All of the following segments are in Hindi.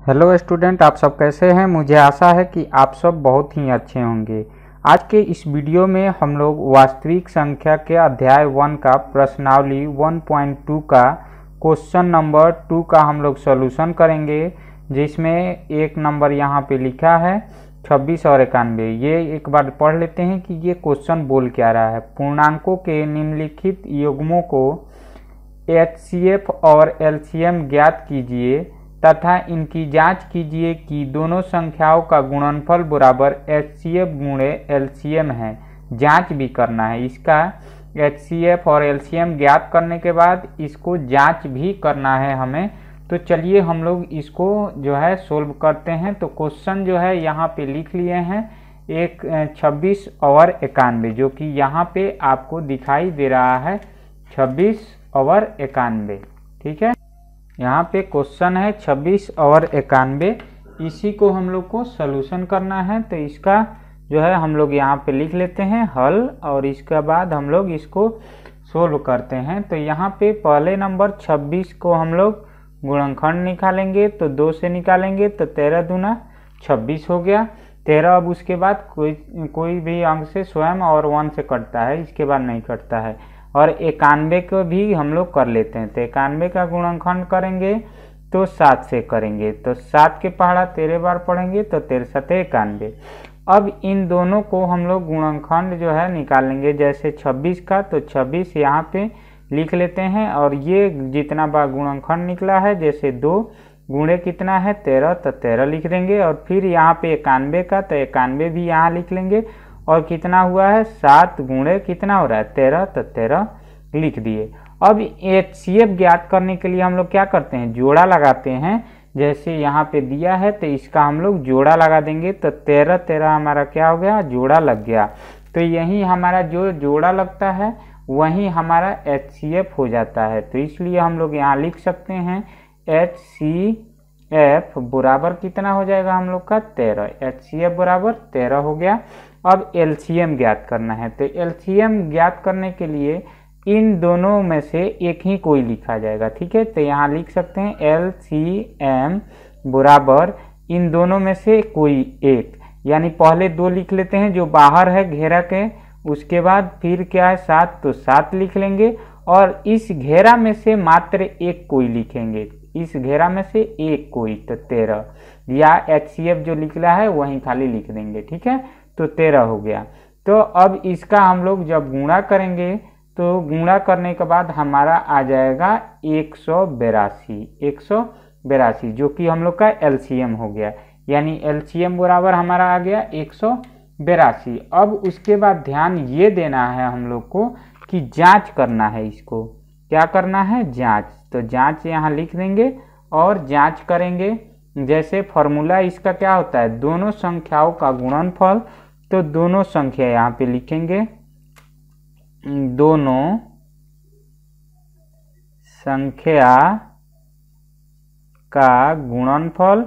हेलो स्टूडेंट, आप सब कैसे हैं। मुझे आशा है कि आप सब बहुत ही अच्छे होंगे। आज के इस वीडियो में हम लोग वास्तविक संख्या के अध्याय 1 का प्रश्नावली 1.2 का क्वेश्चन नंबर 2 का हम लोग सॉल्यूशन करेंगे, जिसमें एक नंबर यहाँ पे लिखा है 26 और 91। ये एक बार पढ़ लेते हैं कि ये क्वेश्चन बोल क्या रहा है। पूर्णांकों के निम्नलिखित युग्मों को HCF और LCM ज्ञात कीजिए तथा इनकी जांच कीजिए कि दोनों संख्याओं का गुणनफल बराबर HCF गुणे LCM है। जांच भी करना है इसका। HCF और LCM ज्ञात करने के बाद इसको जांच भी करना है हमें। तो चलिए हम लोग इसको जो है सोल्व करते हैं। तो क्वेश्चन जो है यहाँ पे लिख लिए हैं 26 और 91, जो कि यहाँ पे आपको दिखाई दे रहा है 26 और 91। ठीक है, यहाँ पे क्वेश्चन है 26 और 91। इसी को हम लोग को सॉल्यूशन करना है। तो इसका जो है हम लोग यहाँ पे लिख लेते हैं हल, और इसके बाद हम लोग इसको सोल्व करते हैं। तो यहाँ पे पहले नंबर 26 को हम लोग गुणनखंड निकालेंगे, तो 2 से निकालेंगे तो 13 दूना 26 हो गया। 13 अब उसके बाद कोई भी अंक से स्वयं और 1 से कटता है, इसके बाद नहीं कटता है। और 91 को भी हम लोग कर लेते हैं। तो 91 का गुणनखंड करेंगे तो 7 से करेंगे, तो 7 के पहाड़ा 13 बार पढ़ेंगे तो 13 7 91। अब इन दोनों को हम लोग गुणनखंड जो है निकालेंगे। जैसे 26 का, तो 26 यहाँ पे लिख लेते हैं, और ये जितना बार गुणनखंड निकला है, जैसे 2 गुणे कितना है 13, तो 13 लिख देंगे। और फिर यहाँ पे 91 का, तो 91 भी यहाँ लिख लेंगे। और कितना हुआ है 7 गुणे कितना हो रहा है 13, तो 13 लिख दिए। अब HCF ज्ञात करने के लिए हम लोग क्या करते हैं, जोड़ा लगाते हैं। जैसे यहाँ पे दिया है तो इसका हम लोग जोड़ा लगा देंगे, तो 13 13 हमारा क्या हो गया, जोड़ा लग गया। तो यही हमारा जो जोड़ा लगता है वही हमारा HCF हो जाता है। तो इसलिए हम लोग यहाँ लिख सकते हैं HCF बराबर कितना हो जाएगा हम लोग का 13। HCF बराबर 13 हो गया। अब LCM ज्ञात करना है। तो LCM ज्ञात करने के लिए इन दोनों में से एक ही कोई लिखा जाएगा। ठीक है, तो यहाँ लिख सकते हैं LCM बराबर इन दोनों में से कोई एक, यानी पहले 2 लिख लेते हैं जो बाहर है घेरा के, उसके बाद फिर क्या है 7, तो 7 लिख लेंगे। और इस घेरा में से मात्र एक कोई लिखेंगे, इस घेरा में से एक कोई, तो 13, या HCF जो लिख रहा है वहीं खाली लिख देंगे। ठीक है, तो 13 हो गया। तो अब इसका हम लोग जब गुणा करेंगे, तो गुणा करने के बाद हमारा आ जाएगा 182, जो कि हम लोग का LCM हो गया। यानी LCM बराबर हमारा आ गया 182। अब उसके बाद ध्यान ये देना है हम लोग को कि जांच करना है। इसको क्या करना है, जांच। तो जांच यहाँ लिख देंगे और जांच करेंगे। जैसे फॉर्मूला इसका क्या होता है, दोनों संख्याओं का गुणनफल। तो दोनों संख्या यहाँ पे लिखेंगे, दोनों संख्या का गुणनफल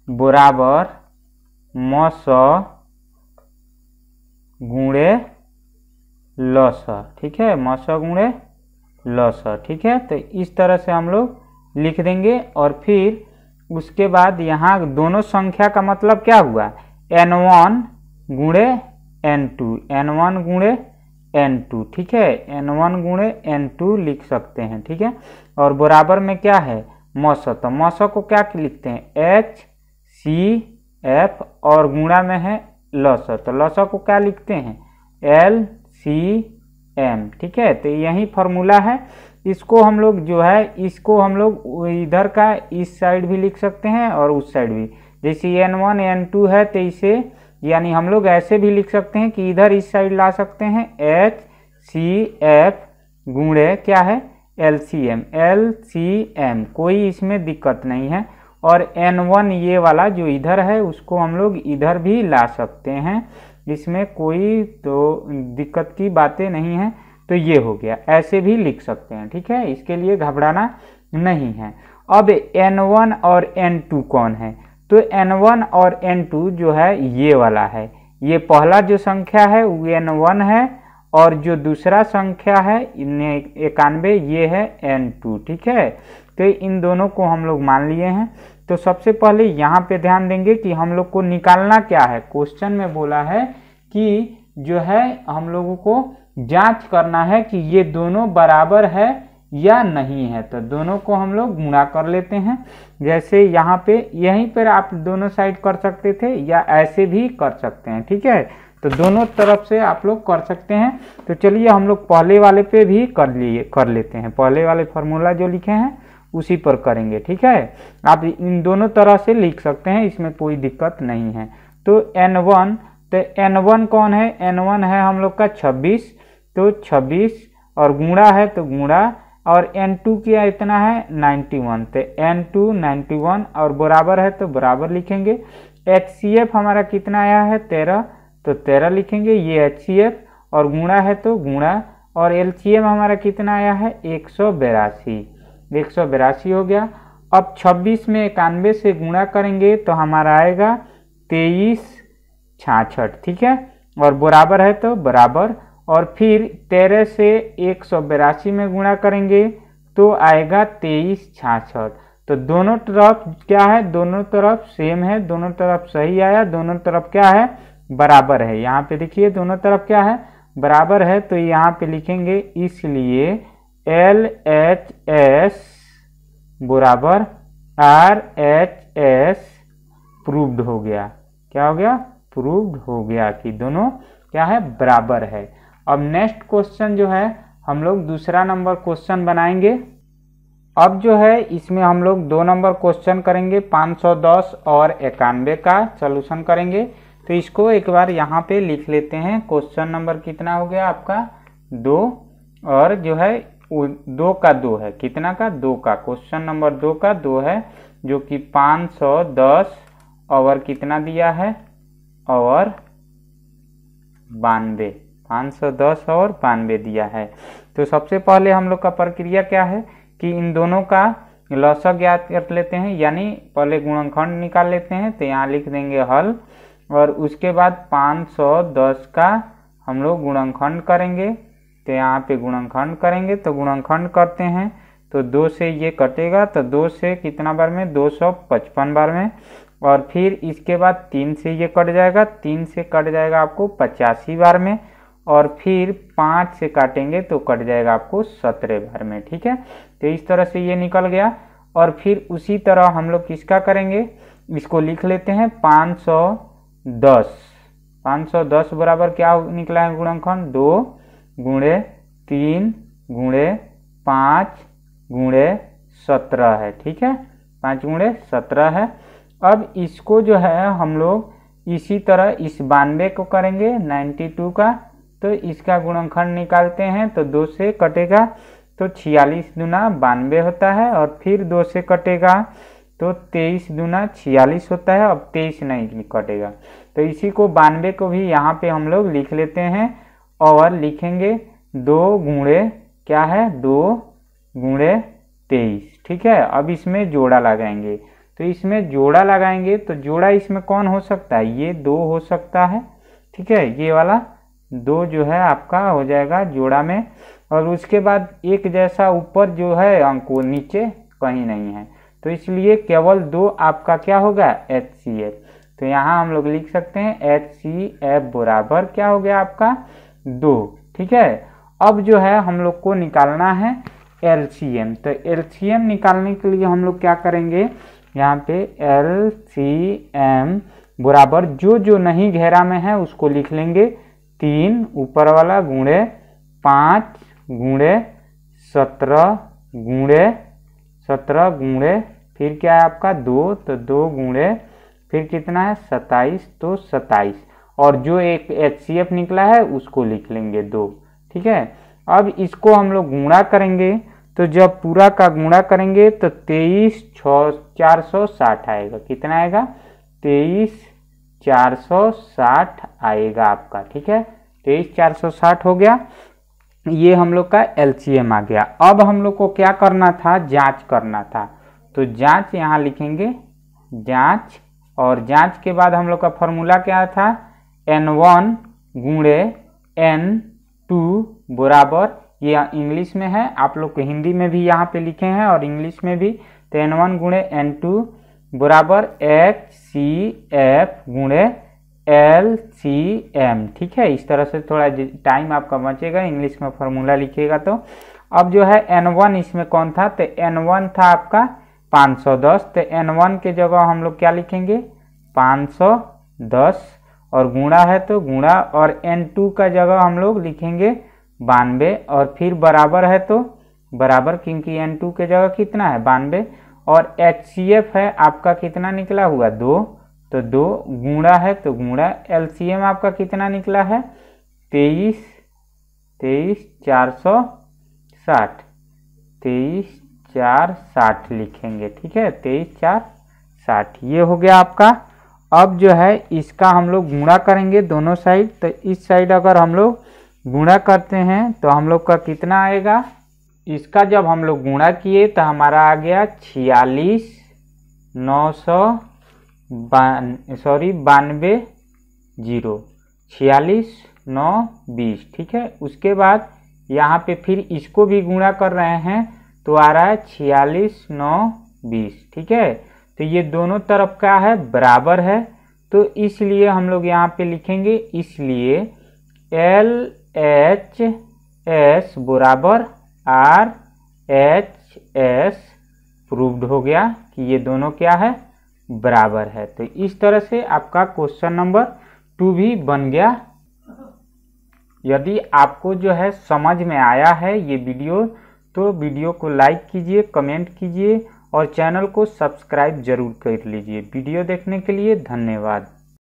बराबर मस गुणे लस। ठीक है, मस गुणे लस। ठीक है, तो इस तरह से हम लोग लिख देंगे। और फिर उसके बाद यहाँ दोनों संख्या का मतलब क्या हुआ, N1 गुणे N2, N1 गुणे N2। ठीक है, N1 गुणे N2 लिख सकते हैं। ठीक है, और बराबर में क्या है मस, तो मस को क्या लिखते हैं HCF, और गुणा में है लस, तो लस को क्या लिखते हैं LCM। ठीक है, तो यही फॉर्मूला है। इसको हम लोग जो है, इसको हम लोग इधर का इस साइड भी लिख सकते हैं और उस साइड भी। जैसे N1 N2 है तो इसे, यानी हम लोग ऐसे भी लिख सकते हैं कि इधर इस साइड ला सकते हैं HCF गुणे क्या है LCM, कोई इसमें दिक्कत नहीं है। और N1 ये वाला जो इधर है उसको हम लोग इधर भी ला सकते हैं, इसमें कोई तो दिक्कत की बातें नहीं है। तो ये हो गया, ऐसे भी लिख सकते हैं। ठीक है, इसके लिए घबराना नहीं है। अब N1 और N2 कौन है, तो N1 और N2 जो है ये वाला है। ये पहला जो संख्या है वो N1 है, और जो दूसरा संख्या है 91 ये है N2, ठीक है। तो इन दोनों को हम लोग मान लिए हैं। तो सबसे पहले यहाँ पे ध्यान देंगे कि हम लोग को निकालना क्या है। क्वेश्चन में बोला है कि जो है हम लोगों को जांच करना है कि ये दोनों बराबर है या नहीं है। तो दोनों को हम लोग गुणा कर लेते हैं। जैसे यहाँ पे यहीं पर आप दोनों साइड कर सकते थे या ऐसे भी कर सकते हैं, ठीक है। तो दोनों तरफ से आप लोग कर सकते हैं। तो चलिए हम लोग पहले वाले पे भी कर लेते हैं। पहले वाले फार्मूला जो लिखे हैं उसी पर करेंगे, ठीक है। आप इन दोनों तरह से लिख सकते हैं, इसमें कोई दिक्कत नहीं है। तो N1, तो N1 कौन है? N1 है हम लोग का 26, तो 26 और गुणा है तो गुणा, और N2 क्या इतना है 91, तो N2 91 और बराबर है तो बराबर लिखेंगे। HCF हमारा कितना आया है 13, तो 13 लिखेंगे ये HCF, और गुणा है तो गुणा, और LCM हमारा कितना आया है 182 हो गया। अब 26 में 91 से गुणा करेंगे तो हमारा आएगा 2366, ठीक है, और बराबर है तो बराबर, और फिर 13 से 182 में गुणा करेंगे तो आएगा 2366। तो दोनों तरफ क्या है, दोनों तरफ सेम है, दोनों तरफ सही आया, दोनों तरफ क्या है बराबर है। यहाँ पे देखिए दोनों तरफ क्या है बराबर है, तो यहाँ पे लिखेंगे इसलिए LHS बराबर RHS प्रूव्ड हो गया। क्या हो गया? प्रूव्ड हो गया कि दोनों क्या है बराबर है। अब नेक्स्ट क्वेश्चन जो है हम लोग दूसरा नंबर क्वेश्चन बनाएंगे। अब जो है इसमें हम लोग 2 नंबर क्वेश्चन करेंगे, 510 और 91 का सलूशन करेंगे। तो इसको एक बार यहाँ पे लिख लेते हैं। क्वेश्चन नंबर कितना हो गया आपका 2, और जो है 2 का 2 है, कितना का 2 का, क्वेश्चन नंबर 2 का 2 है, जो कि 510 और कितना दिया है और 92, 510 और 92 दिया है। तो सबसे पहले हम लोग का प्रक्रिया क्या है कि इन दोनों का लसागु ज्ञात कर लेते हैं, यानी पहले गुणनखंड निकाल लेते हैं। तो यहाँ लिख देंगे हल, और उसके बाद 510 का हम लोग गुणनखंड करेंगे। तो यहाँ पे गुणनखंड करेंगे, तो गुणनखंड करते हैं तो 2 से ये कटेगा, तो 2 से कितना बार में 255 बार में, और फिर इसके बाद 3 से ये कट जाएगा, 3 से कट जाएगा आपको 85 बार में, और फिर 5 से काटेंगे तो कट जाएगा आपको 17 बार में, ठीक है। तो इस तरह से ये निकल गया। और फिर उसी तरह हम लोग किसका करेंगे, इसको लिख लेते हैं 510 बराबर क्या निकला है गुणनखंड 2 गुणे 3 गुणे 5 गुणे 17 है, ठीक है, 5 गुणे 17 है। अब इसको जो है हम लोग इसी तरह इस 92 को करेंगे 92 का, तो इसका गुणनखंड निकालते हैं तो 2 से कटेगा तो 46 दूना 92 होता है, और फिर 2 से कटेगा तो 23 दूना 46 होता है। अब 23 नहीं कटेगा, तो इसी को 92 को भी यहाँ पे हम लोग लिख लेते हैं, और लिखेंगे 2 गुणे क्या है 2 गुणे 23, ठीक है। अब इसमें जोड़ा लगाएंगे, तो इसमें जोड़ा लगाएंगे तो जोड़ा इसमें कौन हो सकता है, ये 2 हो सकता है, ठीक है, ये वाला 2 जो है आपका हो जाएगा जोड़ा में। और उसके बाद एक जैसा ऊपर जो है अंक वो नीचे कहीं नहीं है, तो इसलिए केवल 2 आपका क्या होगा HCF। तो यहाँ हम लोग लिख सकते हैं HCF बराबर क्या हो गया आपका 2, ठीक है। अब जो है हम लोग को निकालना है LCM। तो LCM निकालने के लिए हम लोग क्या करेंगे, यहाँ पे LCM बराबर जो नहीं घेरा में है उसको लिख लेंगे 3 ऊपर वाला गुणे 5 गुणे 17 गुणे फिर क्या है आपका 2, तो 2 गुणे फिर कितना है 27, तो 27, और जो एक HCF निकला है उसको लिख लेंगे 2, ठीक है। अब इसको हम लोग गुणा करेंगे, तो जब पूरा का गुणा करेंगे तो 23,460 आएगा। कितना आएगा 23,460 आएगा आपका, ठीक है, 23,460 हो गया। ये हम लोग का LCM आ गया। अब हम लोग को क्या करना था, जांच करना था, तो जांच यहाँ लिखेंगे जांच, और जांच के बाद हम लोग का फॉर्मूला क्या था N1 गुणे N 2 बराबर, ये इंग्लिश में है, आप लोग को हिंदी में भी यहाँ पे लिखे हैं और इंग्लिश में भी, तो N1 गुणे N2 बराबर HCF गुणे LCM। ठीक है, इस तरह से थोड़ा टाइम आपका बचेगा, इंग्लिश में फॉर्मूला लिखिएगा। तो अब जो है N1 इसमें कौन था, तो N1 था आपका 510, तो N1 के जगह हम लोग क्या लिखेंगे 510, और गुणा है तो गुणा, और N2 का जगह हम लोग लिखेंगे 92, और फिर बराबर है तो बराबर, क्योंकि N2 के जगह कितना है 92, और HCF है आपका कितना निकला हुआ 2, तो 2 गुणा है तो गुणा, LCM आपका कितना निकला है 23 460, 23 460 लिखेंगे। ठीक है, 23 460 ये हो गया आपका। अब जो है इसका हम लोग गुणा करेंगे दोनों साइड, तो इस साइड अगर हम लोग गुणा करते हैं तो हम लोग का कितना आएगा, इसका जब हम लोग गुणा किए तो हमारा आ गया 92 920। ठीक है, उसके बाद यहाँ पे फिर इसको भी गुणा कर रहे हैं तो आ रहा है 46 920। ठीक है, तो ये दोनों तरफ का है बराबर है, तो इसलिए हम लोग यहाँ पे लिखेंगे, इसलिए LHS बराबर RHS प्रूव्ड हो गया कि ये दोनों क्या है बराबर है। तो इस तरह से आपका क्वेश्चन नंबर 2 भी बन गया। यदि आपको जो है समझ में आया है ये वीडियो, तो वीडियो को लाइक कीजिए, कमेंट कीजिए और चैनल को सब्सक्राइब जरूर कर लीजिए। वीडियो देखने के लिए धन्यवाद।